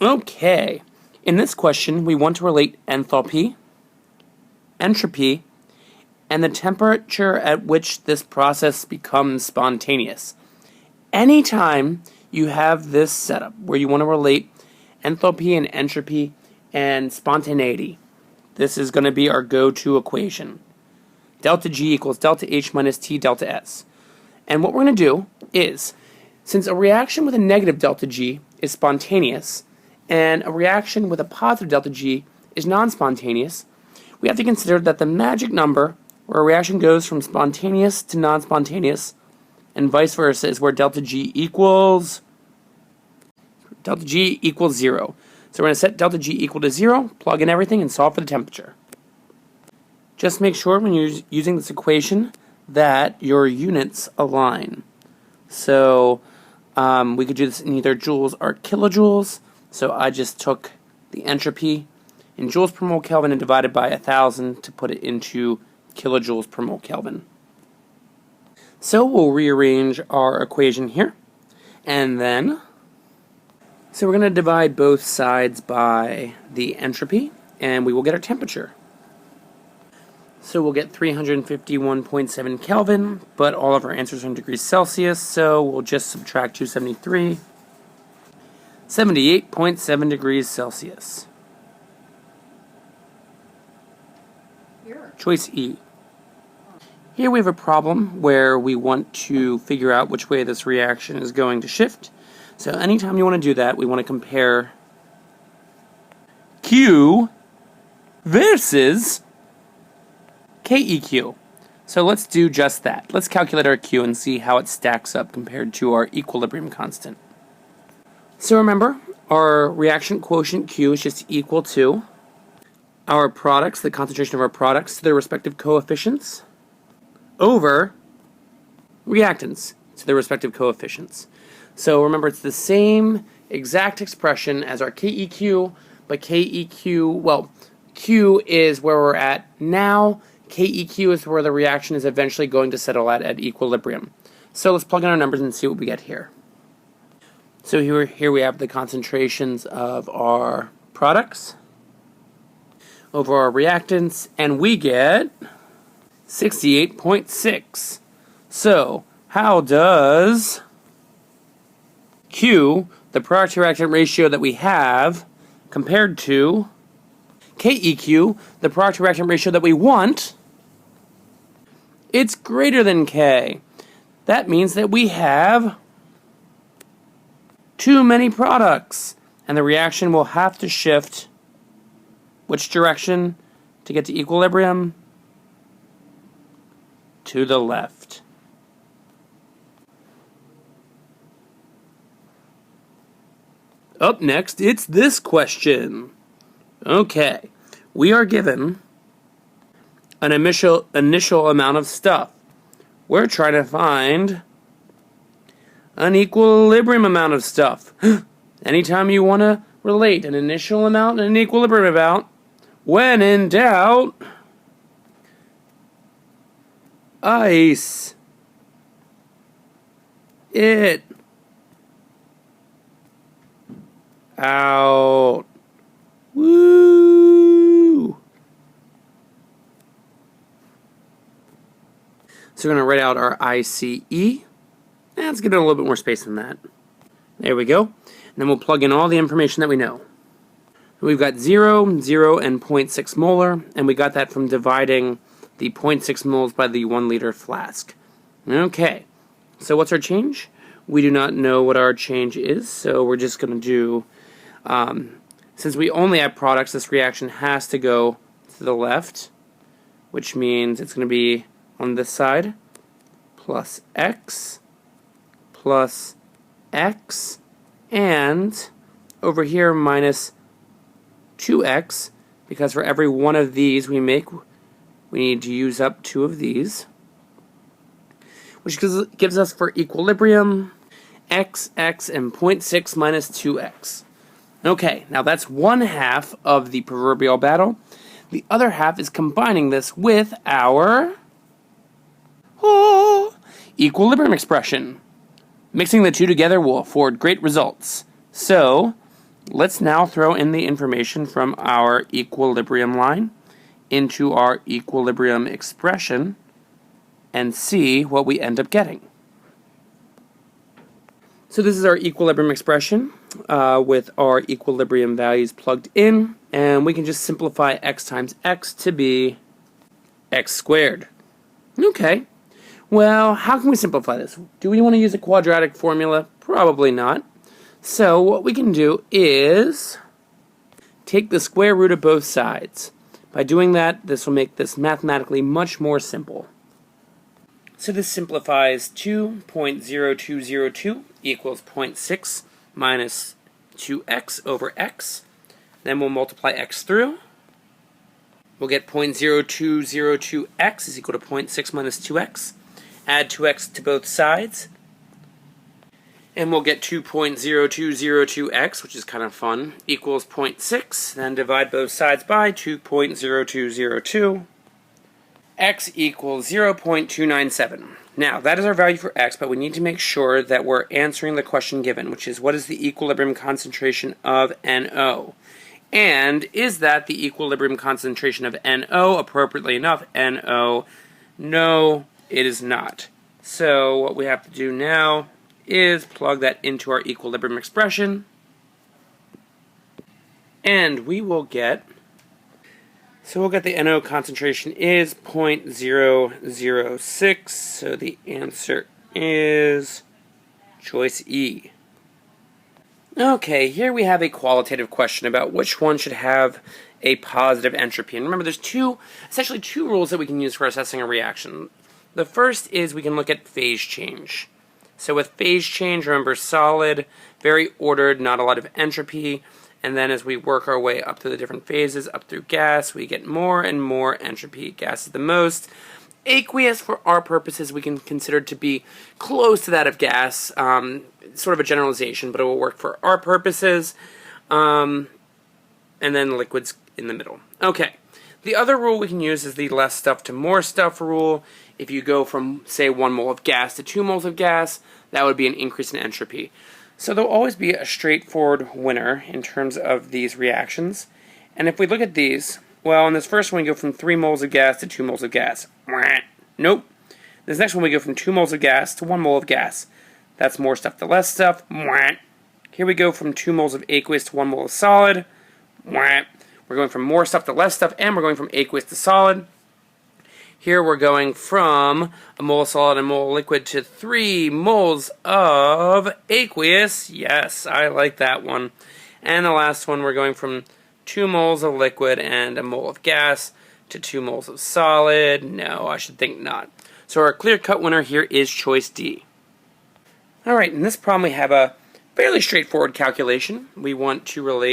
Okay, in this question, we want to relate enthalpy, entropy, and the temperature at which this process becomes spontaneous. Anytime you have this setup where you want to relate enthalpy and entropy and spontaneity, this is going to be our go-to equation. Delta G equals delta H minus T delta S. And what we're going to do is, since a reaction with a negative delta G is spontaneous, and a reaction with a positive delta G is non-spontaneous, we have to consider that the magic number where a reaction goes from spontaneous to non-spontaneous and vice versa is where delta G equals 0. So we're going to set delta G equal to 0, plug in everything, and solve for the temperature. Just make sure when you're using this equation that your units align. So we could do this in either joules or kilojoules. So I just took the entropy in joules per mole Kelvin and divided by 1,000 to put it into kilojoules per mole Kelvin. So we'll rearrange our equation here, and then, so we're going to divide both sides by the entropy, and we will get our temperature. So we'll get 351.7 Kelvin, but all of our answers are in degrees Celsius, so we'll just subtract 273. 78.7 degrees Celsius. Choice E. Here we have a problem where we want to figure out which way this reaction is going to shift. So anytime you want to do that, we want to compare Q versus KEQ. So let's do just that. Let's calculate our Q and see how it stacks up compared to our equilibrium constant. So remember, our reaction quotient Q is just equal to our products, the concentration of our products to their respective coefficients, over reactants to their respective coefficients. So remember, it's the same exact expression as our KEQ, but KEQ, well, Q is where we're at now. KEQ is where the reaction is eventually going to settle at equilibrium. So let's plug in our numbers and see what we get here. So here we have the concentrations of our products over our reactants, and we get 68.6. So how does Q, the product to reactant ratio that we have, compared to KEQ, the product to reactant ratio that we want? It's greater than K. That means that we have too many products, and the reaction will have to shift which direction to get to equilibrium? To the left. Up next, it's this question. Okay, we are given an initial amount of stuff. We're trying to find an equilibrium amount of stuff. Anytime you want to relate an initial amount and an equilibrium amount, when in doubt, ice it out. Woo! So we're going to write out our ICE. Let's give it a little bit more space than that. There we go. And then we'll plug in all the information that we know. We've got 0, 0, and 0.6 molar, and we got that from dividing the 0.6 moles by the 1 liter flask. Okay, so what's our change? We do not know what our change is, so we're just going to do, since we only have products, this reaction has to go to the left, which means it's going to be on this side, plus X, and over here minus 2x, because for every one of these we make, we need to use up 2 of these, which gives us for equilibrium x, and 0.6 minus 2x. Okay, now that's 1/2 of the proverbial battle. The other half is combining this with our equilibrium expression. Mixing the two together will afford great results. So, let's now throw in the information from our equilibrium line into our equilibrium expression and see what we end up getting. So this is our equilibrium expression with our equilibrium values plugged in, and we can just simplify x times x to be x squared. Okay, well, how can we simplify this? Do we want to use a quadratic formula? Probably not. So what we can do is take the square root of both sides. By doing that, this will make this mathematically much more simple. So this simplifies 2.0202 equals 0.6 minus 2x over x. Then we'll multiply x through. We'll get 0.0202x is equal to 0.6 minus 2x. Add 2x to both sides. And we'll get 2.0202x, which is kind of fun, equals 0.6. Then divide both sides by 2.0202. X equals 0.297. Now, that is our value for x, but we need to make sure that we're answering the question given, which is what is the equilibrium concentration of NO? And is that the equilibrium concentration of NO appropriately enough? NO, no, it is not. So what we have to do now is plug that into our equilibrium expression, and we will get, so we'll get the NO concentration is 0.006, so the answer is choice E. Okay, here we have a qualitative question about which one should have a positive entropy. And remember, there's essentially two rules that we can use for assessing a reaction. The first is we can look at phase change. So with phase change, remember solid, very ordered, not a lot of entropy. And then as we work our way up through the different phases, up through gas, we get more and more entropy. Gas is the most. Aqueous, for our purposes, we can consider to be close to that of gas. Sort of a generalization, but it will work for our purposes. And then liquids in the middle. Okay. The other rule we can use is the less stuff to more stuff rule. If you go from, say, 1 mole of gas to 2 moles of gas, that would be an increase in entropy. So there'll always be a straightforward winner in terms of these reactions. And if we look at these, well, in this first one we go from 3 moles of gas to 2 moles of gas. Nope. This next one we go from 2 moles of gas to 1 mole of gas. That's more stuff to less stuff. Here we go from 2 moles of aqueous to 1 mole of solid. We're going from more stuff to less stuff, and we're going from aqueous to solid. Here we're going from a mole of solid and a mole of liquid to 3 moles of aqueous. Yes, I like that one. And the last one, we're going from 2 moles of liquid and a mole of gas to 2 moles of solid. No, I should think not. So our clear-cut winner here is choice D. Alright, in this problem we have a fairly straightforward calculation. We want to relate